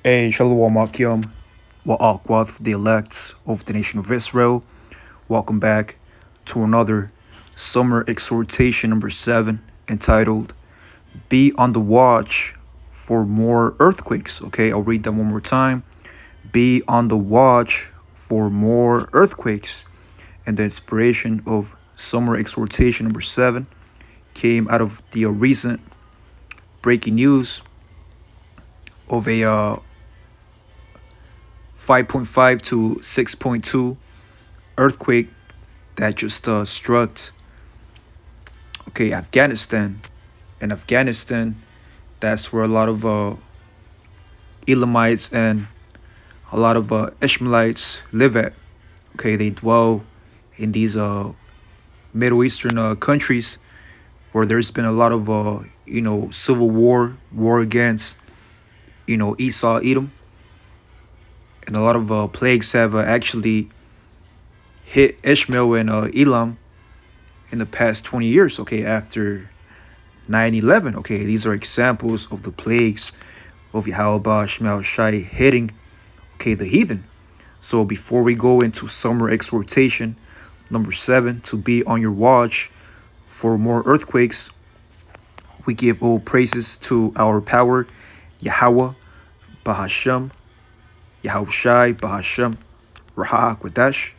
Hey, Shalom Akim, Wa'akwad, the elect of the nation of Israel. Welcome back to another summer exhortation number 7 entitled Be on the Watch for More Earthquakes. Okay, I'll read that one more time. Be on the watch for more earthquakes. And the inspiration of summer exhortation number 7 came out of the recent breaking news of a 5.5 to 6.2 earthquake that just struck Afghanistan. And Afghanistan, that's where a lot of Elamites and a lot of Ishmaelites live at. Okay, they dwell in these Middle Eastern countries where there's been a lot of civil war against Esau, Edom, and a lot of plagues have actually hit Ishmael and Elam in the past 20 years, okay, after 9/11. Okay, these are examples of the plagues of Yahweh Shemel Shai hitting, the heathen. So before we go into summer exhortation number 7, to be on your watch for more earthquakes, we give all praises to our power, Yahweh, Bahashem, Yahweh Shai, Bahashem, Raha Quadash.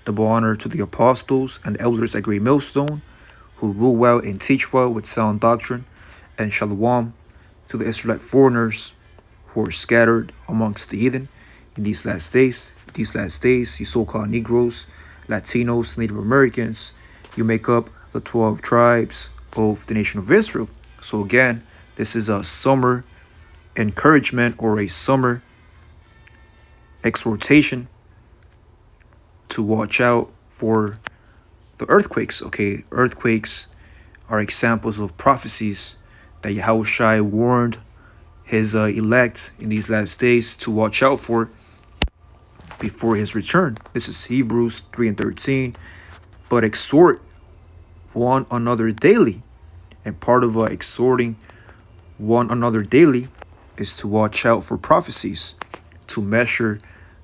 Double honor to the apostles and elders at Great Millstone, who rule well and teach well with sound doctrine, and shalom to the Israelite foreigners who are scattered amongst the heathen in these last days. These last days, you so-called Negroes, Latinos, Native Americans, you make up the 12 tribes of the nation of Israel. So again, this is a summer encouragement or a summer exhortation to watch out for the earthquakes. Okay, earthquakes are examples of prophecies that Yahweh Shai warned his elect in these last days to watch out for before his return. This is Hebrews 3:13. But exhort one another daily. And part of exhorting one another daily is to watch out for prophecies, to measure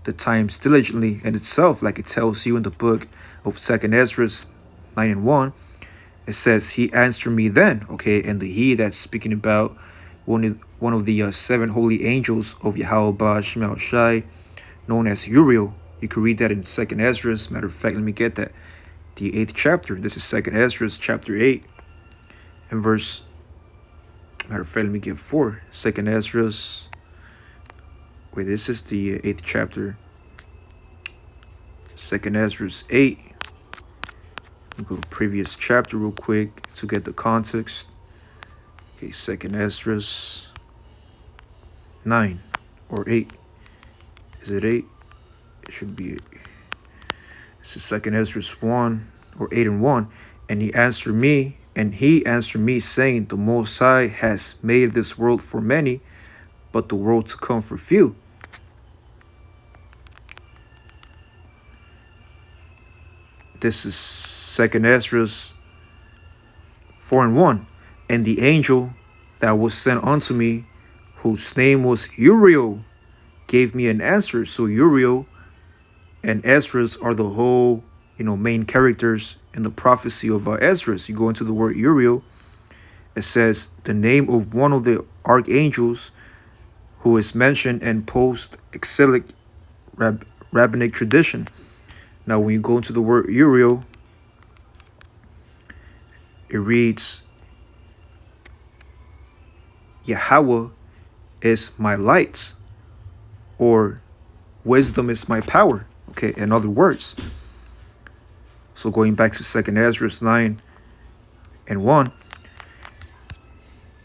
the times diligently in itself, like it tells you in the book of 2nd Ezra 9:1. It says, he answered me then. Okay, and the he that's speaking about one of the 7 holy angels of Yahweh Shemel Shai, known as Uriel. You can read that in 2nd Ezra. Matter of fact, let me get that. The 8th chapter. This is 2nd Ezra chapter 8 and verse. Matter of fact, let me get 4. 2nd Ezra. Wait, this is the 8th chapter. 2nd Ezra 8. Let me go to previous chapter real quick to get the context. Okay, 2nd Ezra 9 or 8. Is it 8? It should be 8. This is 2nd Ezra 1 or 8:1. And he answered me, saying, the Most High has made this world for many, but the world to come for few. This is 2nd Ezra 4:1. And the angel that was sent unto me, whose name was Uriel, gave me an answer. So Uriel and Ezra are the whole, main characters in the prophecy of Ezra. You go into the word Uriel, it says the name of one of the archangels who is mentioned in post-exilic rabbinic tradition. Now, when you go into the word Uriel, it reads, Yahweh is my light, or wisdom is my power. Okay, in other words. So going back to 2nd Ezra 9:1,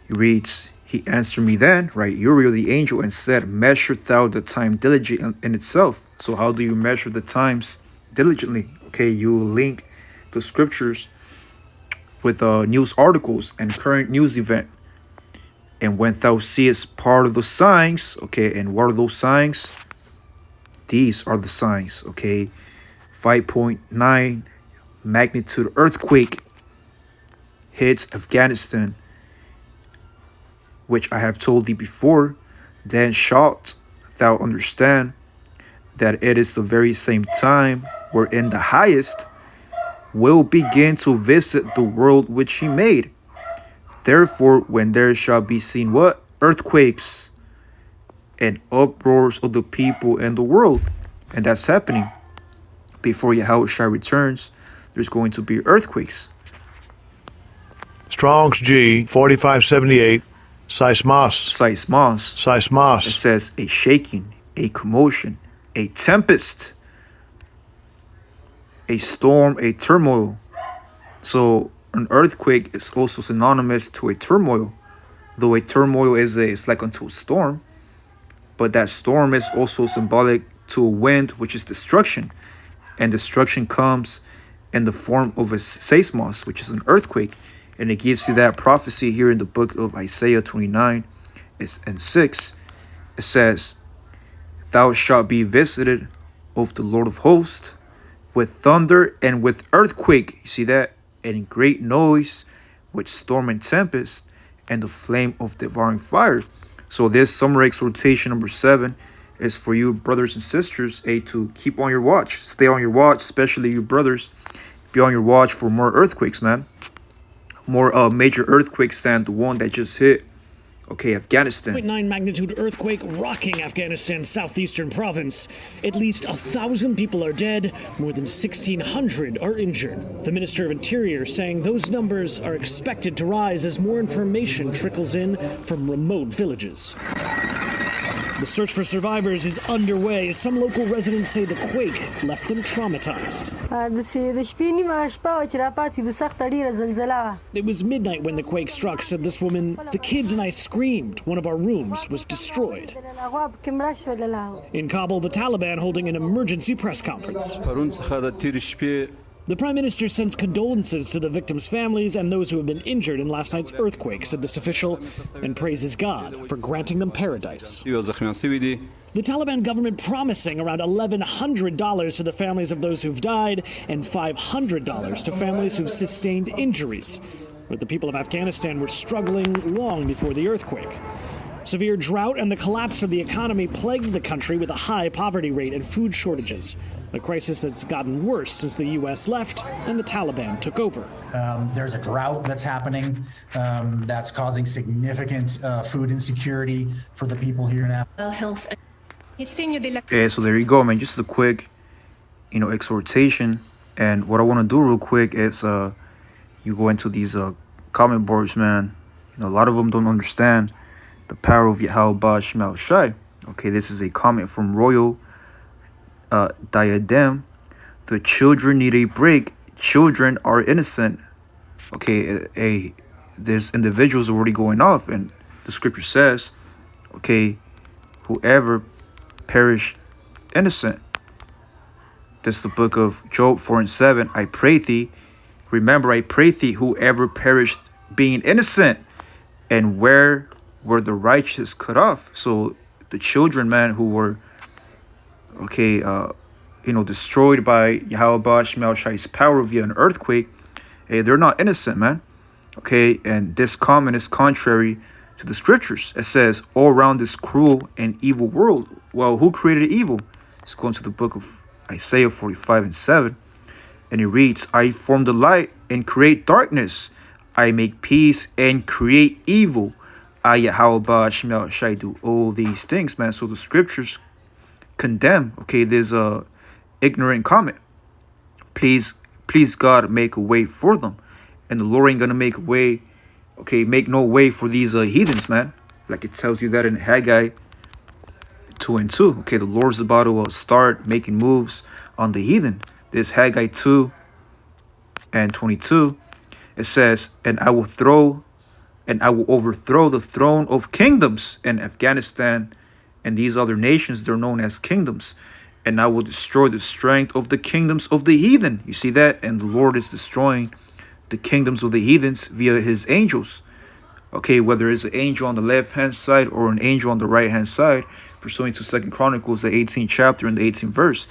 it reads, he answered me then, right, Uriel the angel, and said, measure thou the time diligently in itself. So how do you measure the times diligently? Okay, you link the scriptures with news articles and current news event. And when thou seest part of the signs, okay, and what are those signs? These are the signs, okay. 5.9 magnitude earthquake hits Afghanistan, which I have told thee before. Then shout thou understand that it is the very same time wherein the highest will begin to visit the world which he made. Therefore, when there shall be seen what? Earthquakes and uproars of the people and the world. And that's happening. Before Yahushua returns, there's going to be earthquakes. Strong's G 4578 seismos. Seismos. It Seismos. says a shaking, a commotion, a tempest, a storm, a turmoil. So an earthquake is also synonymous to a turmoil. Though a turmoil is like unto a storm, but that storm is also symbolic to a wind, which is destruction. And destruction comes in the form of a seismos, which is an earthquake. And it gives you that prophecy here in the book of Isaiah 29 and 6. It says, thou shalt be visited of the Lord of hosts with thunder and with earthquake. You see that? And in great noise, with storm and tempest, and the flame of devouring fire. So this summary exhortation number 7 is for you brothers and sisters, to keep on your watch. Stay on your watch, especially you brothers. Be on your watch for more earthquakes, man. More major earthquakes than the one that just hit, Afghanistan. 0.9 magnitude earthquake rocking Afghanistan's southeastern province. At least 1,000 people are dead, more than 1,600 are injured. The Minister of Interior saying those numbers are expected to rise as more information trickles in from remote villages. The search for survivors is underway. Some local residents say the quake left them traumatized. It was midnight when the quake struck, said this woman. The kids and I screamed. One of our rooms was destroyed. In Kabul, the Taliban holding an emergency press conference. The Prime Minister sends condolences to the victims' families and those who have been injured in last night's earthquake, said this official, and praises God for granting them paradise. The Taliban government promising around $1,100 to the families of those who've died and $500 to families who've sustained injuries. But the people of Afghanistan were struggling long before the earthquake. Severe drought and the collapse of the economy plagued the country with a high poverty rate and food shortages. A crisis that's gotten worse since the U.S. left and the Taliban took over. There's a drought that's happening that's causing significant food insecurity for the people here in Africa. Yeah, so there you go, man. Just a quick, exhortation. And what I want to do real quick is you go into these comment boards, man. A lot of them don't understand the power of Yahweh Shema Shai. Okay, this is a comment from Royal Diadem. The children need a break. Children are innocent. Okay, this individual's already going off, and the scripture says, whoever perished innocent. This is the book of Job 4 and 7. I pray thee, remember, I pray thee, whoever perished being innocent, and where were the righteous cut off? So the children, man, who were destroyed by Yahweh Shema Shai's power via an earthquake, they're not innocent, man. And this comment is contrary to the scriptures. It says, all around this cruel and evil world. Well, who created evil? Let's go into the book of Isaiah 45 and 7. And it reads, I form the light and create darkness. I make peace and create evil. I, Yahweh Shema Shai, do all these things, man. So the scriptures condemn, there's a ignorant comment. Please God, make a way for them. And the Lord ain't gonna make a way, make no way for these heathens, man. Like it tells you that in Haggai 2 and 2. The Lord's about to start making moves on the heathen. This Haggai 2 and 22. It says, and I will overthrow the throne of kingdoms in Afghanistan and these other nations. They're known as kingdoms. And I will destroy the strength of the kingdoms of the heathen. You see that? And the Lord is destroying the kingdoms of the heathens via his angels. Whether it's an angel on the left-hand side or an angel on the right-hand side, pursuant to 2 Chronicles, the 18th chapter and the 18th verse.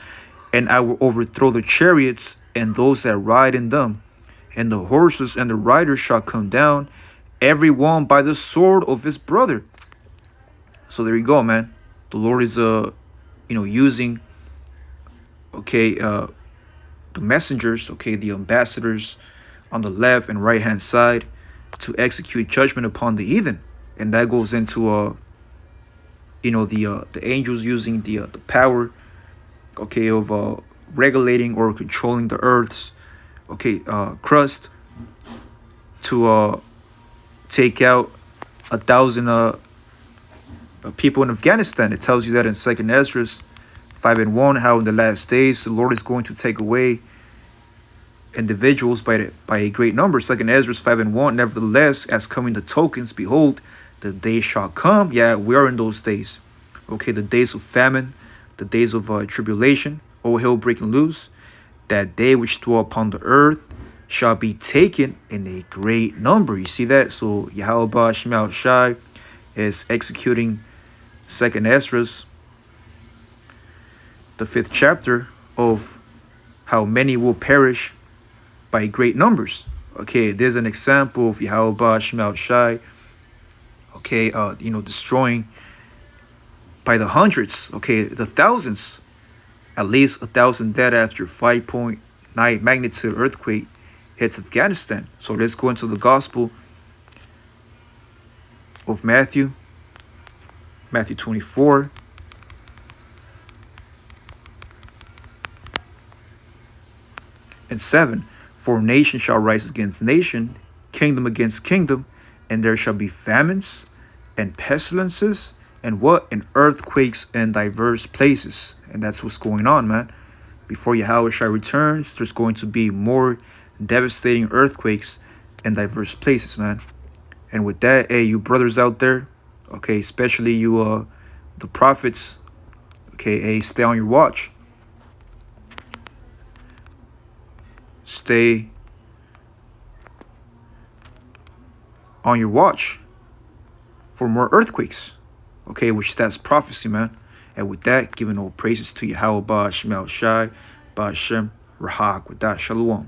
And I will overthrow the chariots and those that ride in them. And the horses and the riders shall come down, every one by the sword of his brother. So there you go, man. the Lord is using, okay, the messengers, okay, the ambassadors on the left and right hand side to execute judgment upon the heathen. And that goes into the angels using the power, okay, of regulating or controlling the earth's, okay, crust to take out 1,000 people in Afghanistan. It tells you that in 2nd Ezra 5:1, how in the last days the Lord is going to take away individuals by a great number. 2nd Ezra 5:1, nevertheless, as coming the tokens, behold, the day shall come. Yeah, we are in those days. Okay, the days of famine, the days of tribulation, all hell breaking loose. That day which dwell upon the earth shall be taken in a great number. You see that? So Yahweh Shemel Shai is executing 2nd Ezra, the 5th chapter, of how many will perish by great numbers. Okay, there's an example of Yahweh Shemel Shai, okay, destroying by the hundreds, okay, the thousands, at least 1,000 dead after 5.9 magnitude earthquake hits Afghanistan. So let's go into the Gospel of Matthew 24. And 7, for nation shall rise against nation, kingdom against kingdom, and there shall be famines and pestilences and what? And earthquakes in diverse places. And that's what's going on, man. Before Yahweh Shai returns, there's going to be more devastating earthquakes in diverse places, man. And with that, hey, you brothers out there, okay, especially you the prophets, okay, hey, stay on your watch. Stay on your watch for more earthquakes. Okay, which that's prophecy, man. And with that, giving all praises to Yahweh Shemel Shai, Ba'ashem, Rahak, with that, Shalom.